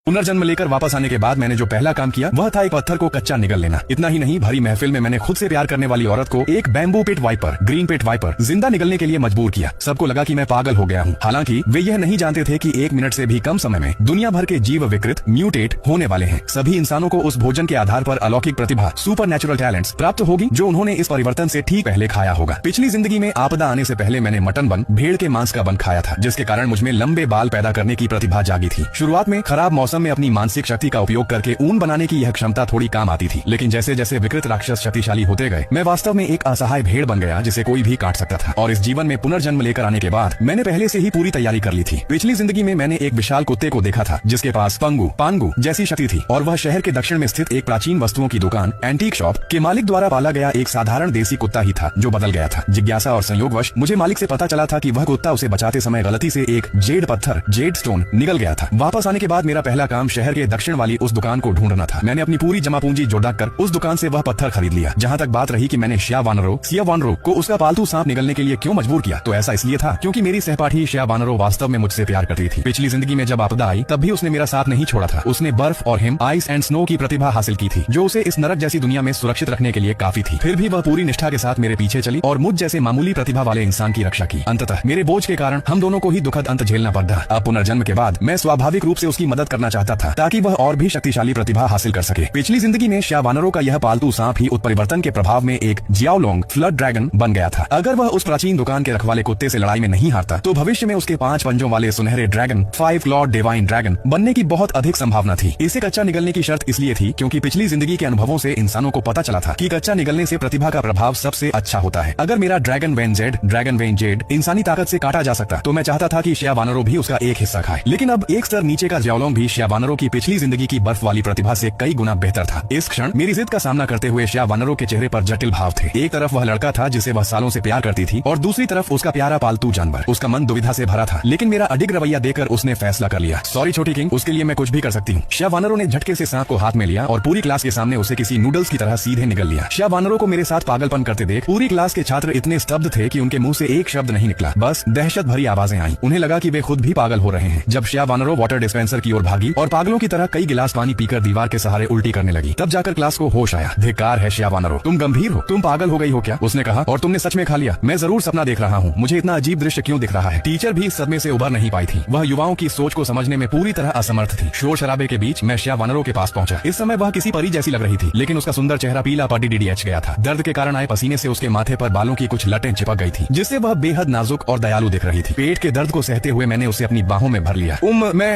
पुनर्जन्म लेकर वापस आने के बाद मैंने जो पहला काम किया वह था एक पत्थर को कच्चा निगल लेना। इतना ही नहीं, भरी महफिल में मैंने खुद से प्यार करने वाली औरत को एक bamboo pit viper, green pit viper जिंदा निगलने के लिए मजबूर किया। सबको लगा कि मैं पागल हो गया हूँ। हालांकि वे यह नहीं जानते थे कि 1 मिनट से भी कम समय में दुनिया भर के जीव विकृत म्यूटेट होने वाले हैं। सभी इंसानों को उस भोजन के आधार पर अलौकिक प्रतिभा, सुपर नेचुरल टैलेंट्स प्राप्त होगी जो उन्होंने इस परिवर्तन से ठीक पहले खाया होगा। पिछली जिंदगी में आपदा आने से पहले मैंने मटन बन, भेड़ के मांस का बन खाया था, जिसके कारण मुझमें लंबे बाल पैदा करने की प्रतिभा जागी थी। शुरुआत में खराब मौसम में अपनी मानसिक शक्ति का उपयोग करके ऊन बनाने की यह क्षमता थोड़ी काम आती थी, लेकिन जैसे जैसे विकृत राक्षस शक्तिशाली होते गए मैं वास्तव में एक असहाय भेड़ बन गया जिसे कोई भी काट सकता था। और इस जीवन में पुनर्जन्म लेकर आने के बाद मैंने पहले से ही पूरी तैयारी कर ली थी। पिछली जिंदगी में मैंने एक विशाल कुत्ते को देखा था जिसके पास पंगु पांगु जैसी शक्ति थी, और वह शहर के दक्षिण में स्थित एक प्राचीन वस्तुओं की दुकान एंटीक शॉप के मालिक द्वारा पाला गया एक साधारण देसी कुत्ता ही था जो बदल गया था। जिज्ञासा और संयोगवश मुझे मालिक से पता चला था कि वह कुत्ता उसे बचाते समय गलती से एक जेड पत्थर, जेड स्टोन निगल गया था। वापस आने के बाद मेरा पहला काम शहर के दक्षिण वाली उस दुकान को ढूंढना था। मैंने अपनी पूरी जमा पूंजी जोड़ कर उस दुकान से वह पत्थर खरीद लिया। जहाँ तक बात रही कि मैंने सिया वानरो को उसका पालतू सांप निगलने के लिए क्यों मजबूर किया, तो ऐसा इसलिए था क्योंकि मेरी सहपाठी सिया वानरो वास्तव में मुझसे प्यार करती थी। पिछली जिंदगी में जब आपदा आई तब भी उसने मेरा साथ नहीं छोड़ा था। उसने बर्फ और हिम, आइस एंड स्नो की प्रतिभा हासिल की थी जो उसे इस नरक जैसी दुनिया में सुरक्षित रखने के लिए काफी थी। फिर भी वह पूरी निष्ठा के साथ मेरे पीछे चली और मुझ जैसे मामूली प्रतिभा वाले इंसान की रक्षा की। अंततः मेरे बोझ के कारण हम दोनों को ही दुखद अंत झेलना पड़ा। अब पुनर्जन्म के बाद मैं स्वाभाविक रूप से उसकी मदद करना चाहता था ताकि वह और भी शक्तिशाली प्रतिभा हासिल कर सके। पिछली जिंदगी में सिया वानरो का यह पालतू सांप ही उत्परिवर्तन के प्रभाव में एक जियाओलोंग फ्लड ड्रैगन बन गया था। अगर वह उस प्राचीन दुकान के रखवाले कुत्ते से लड़ाई में नहीं हारता तो भविष्य में उसके 5 पंजों वाले सुनहरे ड्रैगन, 5 क्लॉड डिवाइन ड्रैगन बनने की बहुत अधिक संभावना थी। इसे कच्चा निगलने की शर्त इसलिए थी क्योंकि पिछली जिंदगी के अनुभवों से इंसानों को पता चला था कि कच्चा निगलने से प्रतिभा का प्रभाव सबसे अच्छा होता है। अगर मेरा ड्रैगन वेन जेड इंसानी ताकत से काटा जा सकता तो मैं चाहता था कि सिया वानरो भी उसका एक हिस्सा खाए। लेकिन अब एक स्तर नीचे का जियाओलोंग भी सिया वानरो की पिछली जिंदगी की बर्फ वाली प्रतिभा से कई गुना बेहतर था। इस क्षण मेरी जिद का सामना करते हुए सिया वानरो के चेहरे पर जटिल भाव थे। एक तरफ वह लड़का था जिसे वह सालों से प्यार करती थी और दूसरी तरफ उसका प्यारा पालतू जानवर। उसका मन दुविधा से भरा था, लेकिन मेरा अडिग रवैया देखकर उसने फैसला कर लिया। सॉरी छोटी किंग, उसके लिए मैं कुछ भी कर सकती हूँ। सिया वानरो ने झटके से सांप को हाथ में लिया और पूरी क्लास के सामने उसे किसी नूडल्स की तरह सीधे निगल लिया। सिया वानरो को मेरे साथ पागलपन करते देख पूरी क्लास के छात्र इतने स्तब्ध थे कि उनके मुंह से एक शब्द नहीं निकला, बस दहशत भरी आवाजें आई। उन्हें लगा कि वे खुद भी पागल हो रहे हैं। जब सिया वानरो वाटर डिस्पेंसर की ओर भागी और पागलों की तरह कई गिलास पानी पीकर दीवार के सहारे उल्टी करने लगी, तब जाकर क्लास को होश आया। धिक्कार है सिया वानरो, तुम गंभीर हो, तुम पागल हो गई हो क्या? उसने कहा, और तुमने सच में खा लिया? मैं जरूर सपना देख रहा हूँ, मुझे इतना अजीब दृश्य क्यों दिख रहा है? टीचर भी इस सदमे से उबर नहीं पाई थी। वह युवाओं की सोच को समझने में पूरी तरह असमर्थ थी। शोर शराबे के बीच मैं सिया वानरो के पास पहुंचा। इस समय वह किसी परी जैसी लग रही थी, लेकिन उसका सुंदर चेहरा पीला पड़ी गया था। दर्द के कारण आए पसीने से उसके माथे पर बालों की कुछ लटें चिपक गई थी, जिससे वह बेहद नाजुक और दयालु दिख रही थी। पेट के दर्द को सहते हुए मैंने उसे अपनी बाहों में भर लिया।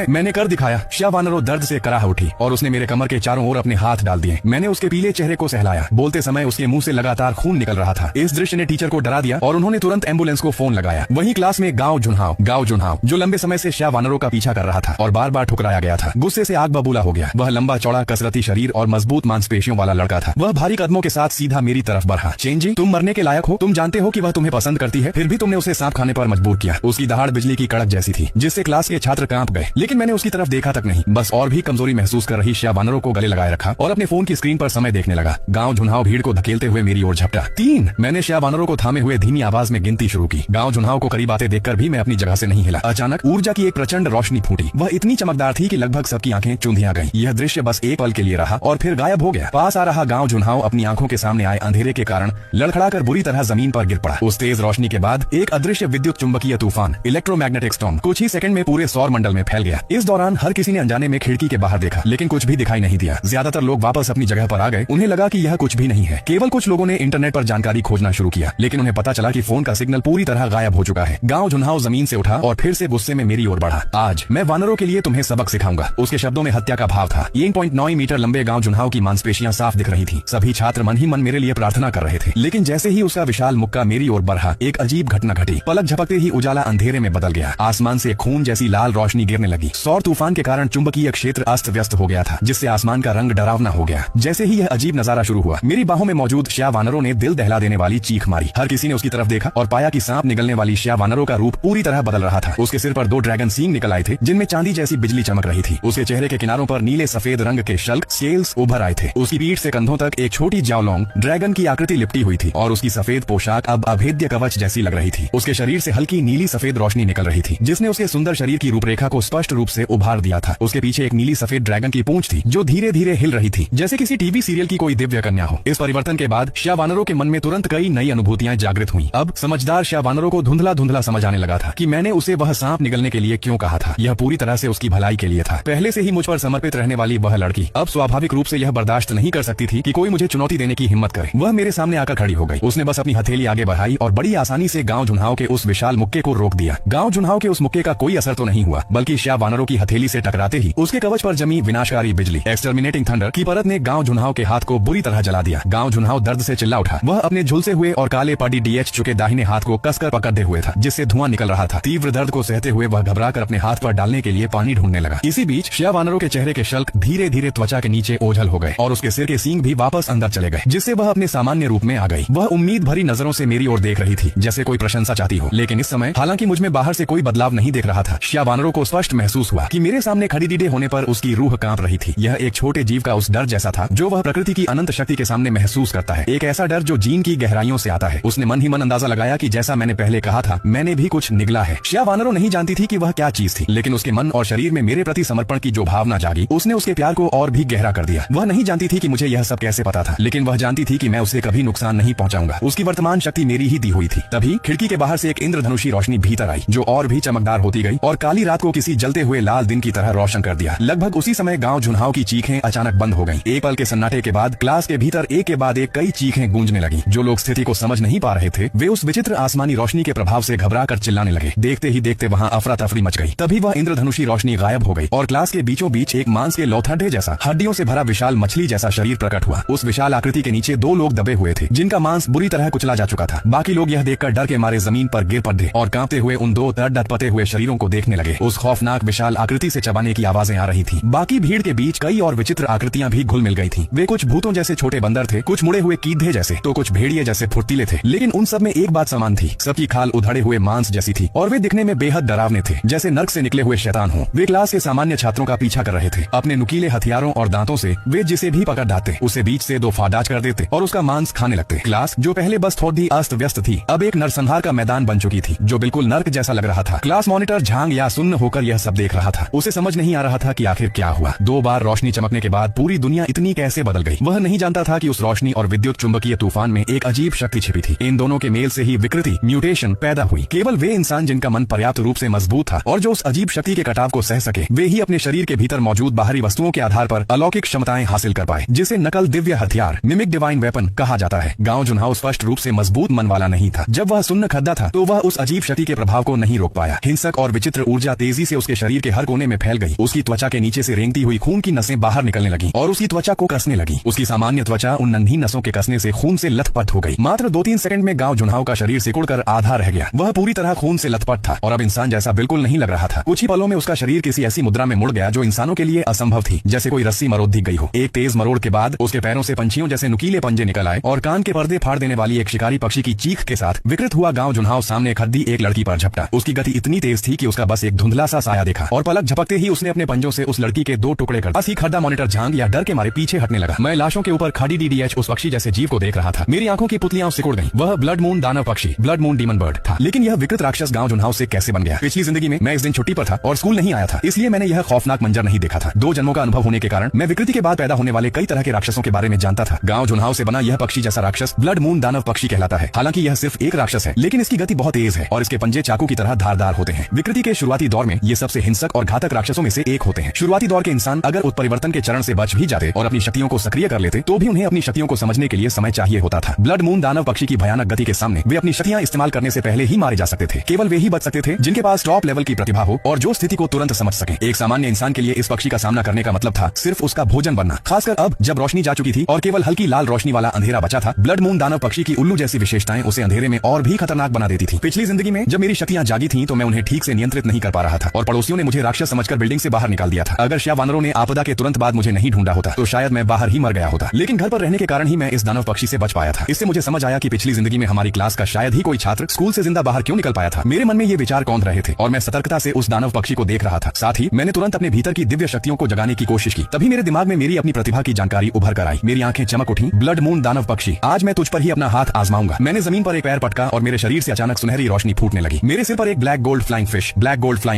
मैंने कर दिखाया। सिया वानरो दर्द से कराह उठी और उसने मेरे कमर के चारों ओर अपने हाथ डाल दिए। मैंने उसके पीले चेहरे को सहलाया। बोलते समय उसके मुंह से लगातार खून निकल रहा था। इस दृश्य ने टीचर को डरा दिया और उन्होंने तुरंत एम्बुलेंस को फोन लगाया। वहीं क्लास में गांव जुन्हाव जो लंबे समय से सिया वानरो का पीछा कर रहा था और बार बार ठुकराया गया था, गुस्से से आग बबूला हो गया। वह लंबा चौड़ा कसरती शरीर और मजबूत मांसपेशियों वाला लड़का था। वह भारी कदमों के साथ सीधा मेरी तरफ बढ़ा। चेंजी, तुम मरने के लायक हो। तुम जानते हो कि वह तुम्हें पसंद करती है, फिर भी तुमने उसे सांप खाने पर मजबूर किया। उसकी दहाड़ बिजली की कड़क जैसी थी, जिससे क्लास के छात्र कांप गए, लेकिन मैंने उसकी तरफ देखा तक नहीं। बस और भी कमजोरी महसूस कर रही सिया वानरो को गले लगाए रखा और अपने फोन की स्क्रीन पर समय देखने लगा। गांव जुन्हाव भीड़ को धकेलते हुए मेरी ओर झपटा। 3। मैंने सिया वानरो को थामे हुए धीमी आवाज में गिनती शुरू की। गांव जुन्हाव को करीब आते देखकर भी मैं अपनी जगह से नहीं हिला। अचानक ऊर्जा की एक प्रचंड रोशनी फूटी। वह इतनी चमकदार थी कि लगभग सबकी आंखें चूंधिया गईं। यह दृश्य बस एक पल के लिए रहा और फिर गायब हो गया। पास आ रहा गांव जुन्हाव अपनी आंखों के सामने आए अंधेरे के कारण लड़खड़ाकर बुरी तरह जमीन पर गिर पड़ा। उस तेज रोशनी के बाद एक अदृश्य विद्युत चुंबकीय तूफान, इलेक्ट्रोमैग्नेटिक स्टॉर्म, कुछ ही सेकंड में पूरे सौर मंडल में फैल गया। इस दौरान हर किसी ने अनजाने में खिड़की के बाहर देखा, लेकिन कुछ भी दिखाई नहीं दिया। ज्यादातर लोग वापस अपनी जगह पर आ गए। उन्हें लगा कि यह कुछ भी नहीं है। केवल कुछ लोगों ने इंटरनेट पर जानकारी खोजना शुरू किया, लेकिन उन्हें पता चला कि फोन का सिग्नल पूरी तरह गायब हो चुका है। गांव जुन्हाव जमीन से उठा और फिर से गुस्से में मेरी ओर बढ़ा। आज मैं वानरों के लिए तुम्हें सबक सिखाऊंगा। उसके शब्दों में हत्या का भाव था। 1.9 मीटर लंबे गांव जुन्हाव की मांसपेशियां साफ दिख रही थी। सभी छात्र मन ही मन मेरे लिए प्रार्थना कर रहे थे, लेकिन जैसे ही उसका विशाल मुक्का मेरी ओर बढ़ा, एक अजीब घटना घटी। पलक झपकते ही उजाला अंधेरे में बदल गया। आसमान से खून जैसी लाल रोशनी गिरने लगी। सौर तूफान के कारण चुंबकीय क्षेत्र अस्त व्यस्त हो गया था, जिससे आसमान का रंग डरावना हो गया। जैसे ही यह अजीब नजारा शुरू हुआ, मेरी बाहों में मौजूद सिया वानरो ने दिल दहला देने वाली चीख मारी। हर किसी ने उसकी तरफ देखा और पाया कि सांप निगलने वाली सिया वानरो का रूप पूरी तरह बदल रहा था। उसके सिर पर 2 ड्रैगन सींग निकल आए थे, जिनमें चांदी जैसी बिजली चमक रही थी। उसके चेहरे के किनारों पर नीले सफेद रंग के शल्क स्केल्स उभर आए थे। उसकी पीठ से कंधों तक एक छोटी जियाओलोंग ड्रैगन की आकृति लिपटी हुई थी और उसकी सफेद पोशाक अब अभेद्य कवच जैसी लग रही थी। उसके शरीर से हल्की नीली सफेद रोशनी निकल रही थी, जिसने उसके सुंदर शरीर की रूपरेखा को स्पष्ट रूप से उभार दिया था। उसके पीछे एक नीली सफेद ड्रैगन की पूंछ थी जो धीरे धीरे हिल रही थी, जैसे किसी टीवी सीरियल की कोई दिव्य कन्या हो। इस परिवर्तन के बाद श्यावानरों के मन में तुरंत कई नई अनुभूतियां जागृत हुई। अब समझदार श्यावानरों को धुंधला धुंधला समझ आने लगा था कि मैंने उसे वह सांप निगलने के लिए क्यों कहा था। यह पूरी तरह से उसकी भलाई के लिए था। पहले से ही मुझ पर समर्पित रहने वाली वह लड़की अब स्वाभाविक रूप से यह बर्दाश्त नहीं कर सकती थी कि कोई मुझे चुनौती देने की हिम्मत करे। वह मेरे सामने आकर खड़ी हो गई। उसने बस अपनी हथेली आगे बढ़ाई और बड़ी आसानी से गांव जुन्हाव के उस विशाल मुक्के को रोक दिया। गांव जुन्हाव के उस मुक्के का कोई असर तो नहीं हुआ, बल्कि श्यावानरों की हथेली से टकराते ही उसके कवच पर जमी विनाशकारी बिजली एक्सटर्मिनेटिंग थंडर की परत ने गांव जुन्हाव के हाथ को बुरी तरह जला दिया। गांव जुन्हाव दर्द से चिल्ला उठा। वह अपने झुलसे हुए और काले पड़ी डीएच चुके दाहिने हाथ को कसकर पकड़े हुए था, जिससे धुआं निकल रहा था। तीव्र दर्द को सहते हुए वह घबराकर अपने हाथ पर डालने के लिए पानी ढूंढने लगा। इसी बीच श्यावानरों के चेहरे के शल्क धीरे धीरे त्वचा के नीचे ओझल हो गए और उसके सिर के सींग भी वापस अंदर चले गए, जिससे वह अपने सामान्य रूप में आ गई। वह उम्मीद भरी नजरों से मेरी ओर देख रही थी, जैसे कोई प्रशंसा चाहती हो। लेकिन इस समय हालांकि मुझ में बाहर से कोई बदलाव नहीं देख रहा था, श्यावानरों को स्पष्ट महसूस हुआ कि मेरे सामने खड़ी डीडे होने पर उसकी रूह कांप रही थी। यह एक छोटे जीव का उस डर जैसा था जो वह प्रकृति की अनंत शक्ति के सामने महसूस करता है। एक ऐसा डर जो जीन की गहराइयों से आता है। उसने मन ही मन अंदाजा लगाया कि जैसा मैंने पहले कहा था, मैंने भी कुछ निगला है। श्यावानरों नहीं जानती थी कि वह क्या चीज थी, लेकिन उसके मन और शरीर में मेरे प्रति समर्पण की जो भावना जागी, उसने उसके प्यार को और भी गहरा कर दिया। वह नहीं जानती थी कि मुझे यह सब कैसे पता था, लेकिन वह जानती थी कि मैं उसे कभी नुकसान नहीं पहुंचाऊंगा। उसकी वर्तमान शक्ति मेरी ही दी हुई थी। तभी खिड़की के बाहर से एक इंद्रधनुषी रोशनी भीतर आई, जो और भी चमकदार होती गई और काली रात को किसी जलते हुए लाल दिन की तरह रोशन कर दिया। लगभग उसी समय गांव जुन्हाव की चीखें अचानक बंद हो गईं। एक पल के सन्नाटे के बाद क्लास के भीतर एक के बाद एक कई चीखें गूंजने लगी। जो लोग स्थिति को समझ नहीं पा रहे थे, वे उस विचित्र आसमानी रोशनी के प्रभाव से घबरा कर चिल्लाने लगे। देखते ही देखते वहां अफरा तफरी मच गई। तभी वह इंद्रधनुषी रोशनी गायब हो गई और क्लास के बीचों बीच एक मांस के लोथड़े जैसा, हड्डियों से भरा विशाल मछली जैसा शरीर प्रकट हुआ। उस विशाल आकृति के नीचे दो लोग दबे हुए थे, जिनका मांस बुरी तरह कुचला जा चुका था। बाकी लोग यह देखकर डर के मारे जमीन पर गिर पड़े और कांपते हुए उन दो तड़पते हुए शरीरों को देखने लगे। उस खौफनाक विशाल आकृति से चबाने की आवाजें आ रही थी। बाकी भीड़ के बीच कई और विचित्र आकृतियां भी घुल मिल गई थी। वे कुछ भूतों जैसे छोटे बंदर थे, कुछ मुड़े हुए कीधे जैसे, तो कुछ भेड़िए जैसे फुर्तीले थे। लेकिन उन सब में एक बात समान थी, सबकी खाल उधड़े हुए मांस जैसी थी और वे दिखने में बेहद डरावने थे, जैसे नर्क से निकले हुए शैतान हो। वे क्लास के सामान्य छात्रों का पीछा कर रहे थे। अपने नुकीले हथियारों और दांतों से वे जिसे भी पकड़ डालते, उसे बीच से दो फाड़ाज कर देते और उसका मांस खाने लगते। क्लास जो पहले बस थोड़ी अस्त व्यस्त थी, अब एक नरसंहार का मैदान बन चुकी थी, जो बिल्कुल नर्क जैसा लग रहा था। क्लास मॉनिटर झांग या सुन्न होकर यह सब देख रहा था। उसे समझ नहीं आ रहा था कि आखिर क्या हुआ। 2 बार रोशनी चमकने के बाद पूरी दुनिया इतनी कैसे बदल गई। वह नहीं जानता था कि उस रोशनी और विद्युत चुंबकीय तूफान में एक अजीब शक्ति छिपी थी। इन दोनों के मेल से ही विकृति, म्यूटेशन पैदा हुई। केवल वे इंसान जिनका मन पर्याप्त रूप से मजबूत था और जो उस अजीब शक्ति के कटाव को सह सके, वे ही अपने शरीर के भीतर मौजूद बाहरी वस्तुओं के आधार पर अलौकिक क्षमताएं हासिल कर पाए, जिसे नकल दिव्य हथियार, मिमिक डिवाइन वेपन कहा जाता है। गांव जुन्हाव स्पष्ट रूप से मजबूत मन वाला नहीं था। जब वह सुन्न खद्दा था तो वह उस अजीब शक्ति के प्रभाव को नहीं रोक पाया। हिंसक और विचित्र ऊर्जा तेजी से उसके शरीर के हर कोने में फैल गई। उसकी त्वचा के नीचे से रेंगती हुई खून की नसें बाहर निकलने लगी और उसकी त्वचा को कसने लगी। उसकी सामान्य त्वचा उन नन्ही नसों के कसने से खून से लथपथ हो गई। मात्र 2-3 सेकंड में गांव जुन्हाव का शरीर सिकुड़कर आधा रह गया। वह पूरी तरह खून से लथपथ था और अब इंसान जैसा बिल्कुल नहीं लग रहा था। कुछ ही पलों में उसका शरीर किसी ऐसी मुद्रा में मुड़ गया जो इंसानों के लिए असंभव थी, जैसे कोई रस्सी मरोड़ दी गई हो। एक तेज मरोड़ के बाद उसके पैरों से पंछियों जैसे नुकीले पंजे निकल आए और कान के पर्दे फाड़ देने वाली एक शिकारी पक्षी की चीख के साथ विकृत हुआ गांव जुन्हाव सामने खड़ी एक लड़की पर झपटा। उसकी गति इतनी तेज थी कि उसका बस एक धुंधला सा साया देखा और पलक झपकते ही उसने अपने पंजों से उस लड़की के 2 टुकड़े कर बस ही खड्डा मॉनिटर झांग या डर के मारे पीछे हटने लगा। मैं लाशों के ऊपर खड़ी डीडीएच उस पक्षी जैसे जीव को देख रहा था। मेरी आंखों की पुतलियां सिकुड़ गईं। वह ब्लड मून दानव पक्षी, ब्लड मून डीमन बर्ड था। लेकिन यह विकृत राक्षस गांव जुन्हाव से कैसे बन गया? पिछली जिंदगी में मैं इस दिन छुट्टी पर था और स्कूल नहीं आया था, इसलिए मैंने यह खौफनाक मंजर नहीं देखा था। 2 जन्मों का अनुभव होने के कारण मैं विकृति के बाद पैदा होने वाले कई तरह के राक्षसों के बारे में जानता था। गांव जुन्हाव से बना यह पक्षी जैसा राक्षस ब्लड मून दानव पक्षी कहलाता है। हालांकि यह सिर्फ एक राक्षस है, लेकिन इसकी गति बहुत तेज है और इसके पंजे चाकू की तरह धारदार होते हैं। विकृति के शुरुआती दौर में ये सबसे हिंसक और घातक राक्षसों में से एक होते हैं। शुरुआती दौर के इंसान अगर उत्परिवर्तन के चरण से बच भी जाते और अपनी शक्तियों को सक्रिय कर लेते, तो भी उन्हें अपनी शक्तियों को समझने के लिए समय चाहिए होता था। ब्लड मून दानव पक्षी की भयानक गति के सामने वे अपनी शक्तियां इस्तेमाल करने से पहले ही मारे जा सकते थे। केवल वे ही बच सकते थे जिनके पास टॉप लेवल की प्रतिभा हो और जो स्थिति को तुरंत समझ सके। एक सामान्य इंसान के लिए इस पक्षी का सामना करने का मतलब था सिर्फ उसका भोजन बनना। खासकर अब जब रोशनी जा चुकी थी और केवल हल्की लाल रोशनी वाला अंधेरा बचा था, ब्लड मून दानव पक्षी की उल्लू जैसी विशेषताएं उसे अंधेरे में और भी खतरनाक बना देती थी। पिछली जिंदगी में जब मेरी शक्तियां जागी थीं तो मैं उन्हें ठीक से नियंत्रित नहीं कर पा रहा था और पड़ोसियों ने मुझे राक्षस समझकर बिल्डिंग से बाहर निकाल दिया था। अगर श्यावानरों ने आपदा के तुरंत बाद मुझे नहीं ढूंढा होता तो शायद मैं बाहर ही मर गया होता। लेकिन घर पर रहने के कारण ही मैं इस दानव पक्षी से बच पाया था। इससे मुझे समझ आया कि पिछली जिंदगी में हमारी क्लास का शायद ही कोई छात्र स्कूल से जिंदा बाहर क्यों निकल पाया था। मेरे मन में ये विचार कौंध रहे थे और मैं सतर्कता से उस दानव पक्षी को देख रहा था। साथ ही मैंने तुरंत अपने भीतर की दिव्य शक्तियों को जगाने की कोशिश की। तभी मेरे दिमाग में मेरी अपनी प्रतिभा की जानकारी उभर कर आई। मेरी आंखें चमक उठी। ब्लड मून दानव पक्षी, आज मैं तुझ पर ही अपना हाथ आजमाऊंगा। मैंने जमीन पर एक पैर पटका और मेरे शरीर से अचानक सुनहरी रोशनी फूटने लगी। मेरे सिर पर एक ब्लैक गोल्ड फ्लाइंग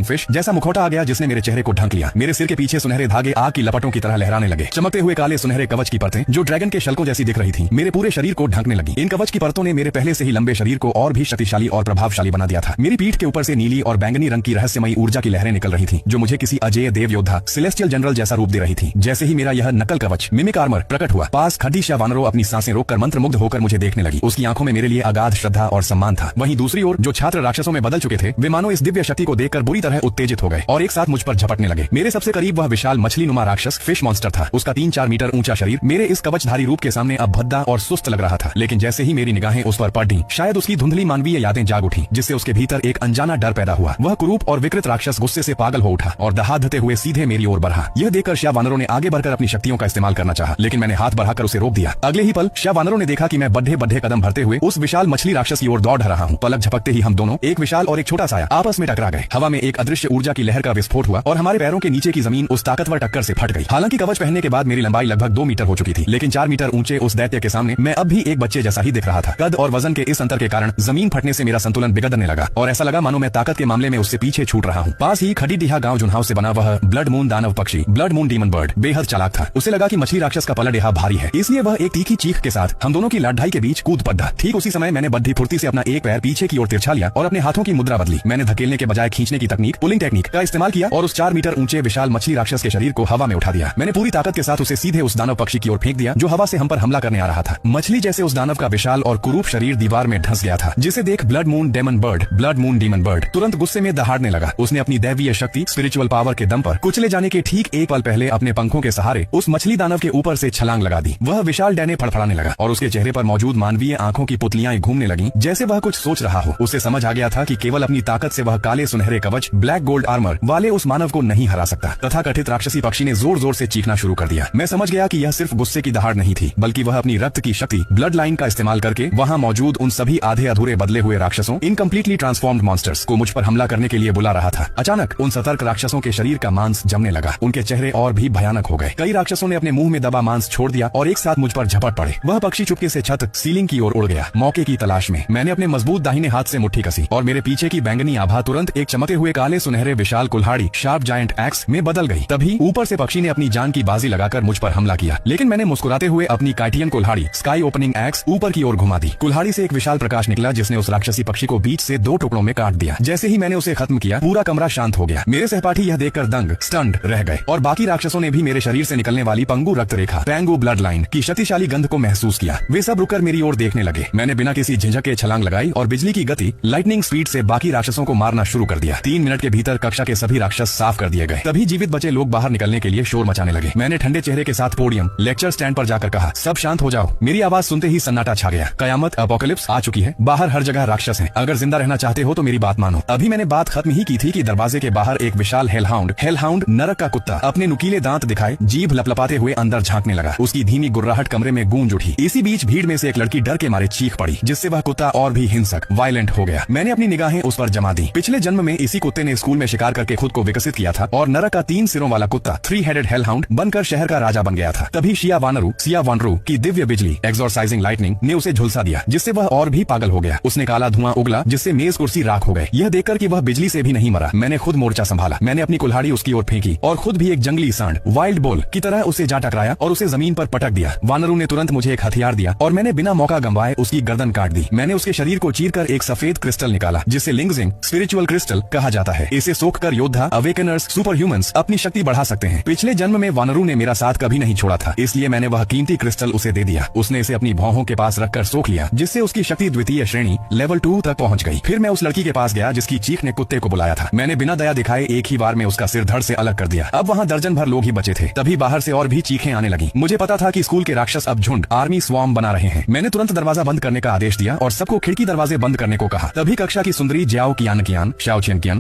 फिश जैसा मुखौटा आ गया जिसने मेरे चेहरे को ढक लिया। मेरे सिर के पीछे सुनहरे धागे आग की लपटों की तरह लहराने लगे। चमकते हुए काले सुनहरे कवच की परतें जो ड्रैगन के शल्कों जैसी दिख रही थी मेरे पूरे शरीर को ढकने लगी। इन कवच की परतों ने मेरे पहले से ही लंबे शरीर को और भी शक्तिशाली और प्रभावशाली बना दिया था। मेरी पीठ के ऊपर से नीली और बैंगनी रंग की रहस्यमयी ऊर्जा की लहरें निकल रही थी जो मुझे किसी अजेय देव योद्धा सेलेस्टियल जनरल जैसा रूप दे रही थी। जैसे ही मेरा यह नकल कवच मिमिक आर्मर प्रकट हुआ, पास खड़ी श्या वानरो अपनी सांसें रोककर मंत्रमुग्ध होकर मुझे देखने लगी। उसकी आंखों में मेरे लिए अगाध श्रद्धा और सम्मान था। वहीं दूसरी ओर जो छात्र राक्षसों में बदल चुके थे वे मानो इस दिव्य शक्ति को देखकर बुरी तरह उत्तेजित हो गए और एक साथ मुझ पर झपटने लगे। मेरे सबसे करीब वह विशाल मछली नुमा राक्षस फिश मॉन्स्टर था। उसका 3-4 मीटर ऊंचा शरीर मेरे इस कवचधारी रूप के सामने अब भद्दा और सुस्त लग रहा था। लेकिन जैसे ही मेरी निगाहें उस पर पड़ी, शायद उसकी धुंधली मानवीय यादें जाग उठी, जिससे उसके भीतर एक अनजाना डर पैदा हुआ। वह कुरूप और विकृत राक्षस गुस्से से पागल हो उठा और दहाड़ते हुए सीधे मेरी ओर बढ़ा। यह देखकर श्या वानरों ने आगे बढ़कर अपनी शक्तियों का इस्तेमाल करना चाहा, लेकिन मैंने हाथ बढ़ाकर उसे रोक दिया। अगले ही पल श्या वानरों ने देखा कि मैं बड्ढे बड्ढे कदम भरते हुए उस विशाल मछली राक्षस की ओर दौड़ रहा हूँ। पलक झपकते ही हम दोनों, एक विशाल और एक छोटा साया, आपस में टकरा गए। हवा में एक अदृश्य ऊर्जा की लहर का विस्फोट हुआ और हमारे पैरों के नीचे की जमीन उस ताकतवर टक्कर से फट गई। हालांकि कवच पहनने के बाद मेरी लंबाई लगभग 2 मीटर हो चुकी थी, लेकिन 4 मीटर ऊंचे उस दैत्य के सामने मैं अब भी एक बच्चे जैसा ही दिख रहा था। कद और वजन के इस अंतर के कारण जमीन फटने से मेरा संतुलन बिगड़ने लगा और ऐसा लगा मानो मैं ताकत के मामले में उससे पीछे छूट रहा हूँ। पास ही खडीडीहा गांव जुन्हाव से बना वह ब्लड मून दानव पक्षी, ब्लड मून डीमन बर्ड, बेहद चालाक था। उसे लगा कि मछली राक्षस का पलड़ेहा भारी है, इसलिए वह एक तीखी चीख के साथ हम दोनों की लड़ाई के बीच कूद पड़ा। ठीक उसी समय मैंने बद्धी फुर्ती से अपना एक पैर पीछे की ओर तिरछा लिया और अपने हाथों की मुद्रा बदली। मैंने धकेलने के बजाय खींचने की तकनीक, पुलिंग टेक्निक का इस्तेमाल किया और उस 4 मीटर ऊंचे विशाल मछली राक्षस के शरीर को हवा में उठा दिया। मैंने पूरी ताकत के साथ उसे सीधे उस दानव पक्षी की ओर फेंक दिया जो हवा से हम पर हमला करने आ रहा था। मछली जैसे उस दानव का विशाल और कुरूप शरीर दीवार में धंस गया था, जिसे देख blood moon demon bird, blood moon demon bird तुरंत गुस्से में दहाड़ने लगा। उसने अपनी दैवीय शक्ति, स्पिरिचुअल पावर के दम पर कुचले जाने के ठीक एक पल पहले अपने पंखों के सहारे उस मछली दानव के ऊपर से छलांग लगा दी। वह विशाल डैने फड़फड़ाने लगा और उसके चेहरे पर मौजूद मानवीय आंखों की पुतलियां घूमने लगी, जैसे वह कुछ सोच रहा हो। उसे समझ आ गया था कि केवल अपनी ताकत से वह काले सुनहरे कवच, ब्लैक गोल्ड आर्मर वाले उस मानव को नहीं हरा सकता। तथाकथित राक्षसी पक्षी ने जोर जोर से चीखना शुरू कर दिया। मैं समझ गया कि यह सिर्फ गुस्से की दहाड़ नहीं थी, बल्कि वह अपनी रक्त की शक्ति, ब्लड लाइन का इस्तेमाल करके वहाँ मौजूद उन सभी आधे अधूरे बदले हुए राक्षसों, इनकम्प्लीटली ट्रांसफॉर्म्ड मॉन्स्टर्स को मुझ पर हमला करने के लिए बुला रहा था। अचानक उन सतर्क राक्षसों के शरीर का मांस जमने लगा। उनके चेहरे और भी भयानक हो गए। कई राक्षसों ने अपने मुंह में दबा मांस छोड़ दिया और एक साथ मुझ पर झपट पड़े। वह पक्षी चुपके से छत, सीलिंग की ओर उड़ गया। मौके की तलाश में मैंने अपने मजबूत दाहिने हाथ से मुट्ठी कसी और मेरे पीछे की बैंगनी आभा तुरंत एक चमकते हुए काले सुनहरे विशाल कुल्हाड़ी, शार्प जायंट एक्स में बदल गई। तभी ऊपर से पक्षी ने अपनी जान की बाजी लगाकर मुझ पर हमला किया, लेकिन मैंने मुस्कुराते हुए अपनी काइटियन कुल्हाड़ी, स्काई ओपनिंग एक्स ऊपर की ओर घुमा दी। कुल्हाड़ी से एक विशाल प्रकाश निकला जिसने उस राक्षसी पक्षी को बीच से 2 टुकड़ों में काट दिया। जैसे ही मैंने उसे खत्म किया, पूरा कमरा शांत हो गया। मेरे सहपाठी यह देखकर दंग, स्टन्ड रह गए और बाकी राक्षसों ने भी मेरे शरीर से निकलने वाली पंगु रक्त रेखा, पैंगू ब्लड लाइन की शक्तिशाली गंध को महसूस किया। वे सब रुककर मेरी ओर देखने लगे। मैंने बिना किसी झिझक के छलांग लगाई और बिजली की गति, लाइटनिंग स्पीड से बाकी राक्षसों को मारना शुरू कर दिया। 3 मिनट के भीतर कक्षा के सभी राक्षस साफ कर दिए गए। तभी जीवित बचे लोग बाहर निकलने के लिए शोर मचाने लगे। मैंने ठंडे चेहरे के साथ पोडियम, लेक्चर स्टैंड पर जाकर कहा, सब शांत हो जाओ। मेरी आवाज सुनते ही सन्नाटा छा गया। कयामत, अपोकलिप्स आ चुकी है। बाहर हर जगह राक्षस हैं। अगर जिंदा रहना चाहते हो तो मेरी बात मानो। अभी मैंने बात खत्म ही की थी कि दरवाजे के बाहर एक विशाल हेलहाउंड नरक का कुत्ता अपने नुकीले दांत दिखाए जीभ लपलपाते हुए अंदर झांकने लगा। उसकी धीमी गुर्राहट कमरे में गूंज उठी। इसी बीच भीड़ में से एक लड़की डर के मारे चीख पड़ी, जिससे वह कुत्ता और भी हिंसक, वायलेंट हो गया। मैंने अपनी निगाहें उस पर जमा दी। पिछले जन्म में इसी कुत्ते ने स्कूल में शिकार करके खुद को विकसित किया था और नरक का 3 सिरों वाला कुत्ता, 3-हेडेड हेलहाउंड बनकर शहर का राजा बन गया था। तभी सिया वानरू की दिव्य बिजली, एक्सोरसाइजिंग लाइटनिंग ने उसे झुलसा दिया, जिससे वह और भी पागल हो गया। उसने काला धुआं उगला, जिससे मेज कुर्सी राख हो गए। यह देखकर कि वह बिजली से भी नहीं मरा, मैंने खुद मोर्चा संभाला। मैंने अपनी कुल्हाड़ी उसकी ओर फेंकी और खुद भी एक जंगली सांड, वाइल्ड बोल की तरह उसे जा टकराया और उसे जमीन पर पटक दिया। वानरू ने तुरंत मुझे एक हथियार दिया और मैंने बिना मौका गंवाए उसकी गर्दन काट दी। मैंने उसके शरीर को चीरकर एक सफेद क्रिस्टल निकाला, जिसे लिंगजिंग स्पिरिचुअल क्रिस्टल कहा जाता है। इसे सोखकर योद्धा, अवेकनर्स, सुपर ह्यूमंस अपनी शक्ति बढ़ा सकते हैं। पिछले जन्म में वानरू ने मेरा साथ कभी नहीं छोड़ा था, इसलिए मैंने वह कीमती क्रिस्टल उसे दे दिया। उसने इसे अपनी भौहों के पास रखकर सोख लिया, जिससे उसकी शक्ति द्वितीय श्रेणी लेवल 2 तक पहुंच गई। फिर मैं उस लड़की के पास गया जिसकी चीख ने कुत्ते को बुलाया था। मैंने बिना दया दिखाए एक ही बार में उसका सिर धड़ से अलग कर दिया। अब वहाँ दर्जन भर लोग ही बचे थे। तभी बाहर से और भी चीखें आने लगी। मुझे पता था कि स्कूल के राक्षस अब झुंड, आर्मी स्वॉर्म बना रहे हैं। मैंने तुरंत दरवाजा बंद करने का आदेश दिया और सबको खिड़की दरवाजे बंद करने को कहा। तभी कक्षा की सुंदरी ज्याओ कियान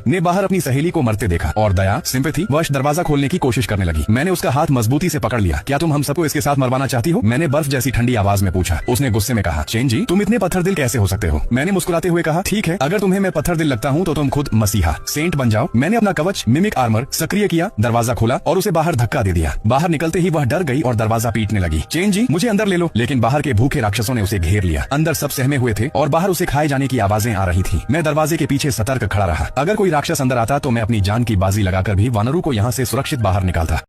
ने बाहर अपनी सहेली को मरते देखा और दया, सिंपैथी वश दरवाजा खोलने की कोशिश करने लगी। मैंने उसका हाथ मजबूती से पकड़ लिया। क्या तुम हम सबको इसके साथ मरवाना चाहती हो? मैंने बर्फ जैसी ठंडी आवाज में पूछा। उसने गुस्से में कहा, चेन जी, तुम इतने पत्थर दिल कैसे हो सकते हो? मैंने मुस्कुराते हुए कहा, ठीक है, अगर तुम्हें मैं पत्थर दिल लगता हूँ तो तुम खुद मसीहा, सेंट बन जाओ। मैंने अपना कवच, मिमिक आर्मर सक्रिय किया, दरवाजा खोला और उसे बाहर धक्का दे दिया। बाहर निकलते ही वह डर गई और दरवाजा पीटने लगी। चेन जी, मुझे अंदर ले लो। लेकिन बाहर के भूखे राक्षसों ने उसे घेर लिया। अंदर सब सहमे हुए थे और बाहर उसे खाए जाने की आवाजें आ रही थी। मैं दरवाजे के पीछे सतर्क खड़ा रहा। अगर कोई राक्षस अंदर आता तो मैं अपनी जान की बाजी लगा लगाकर भी वानरों को यहाँ से सुरक्षित बाहर निकालता।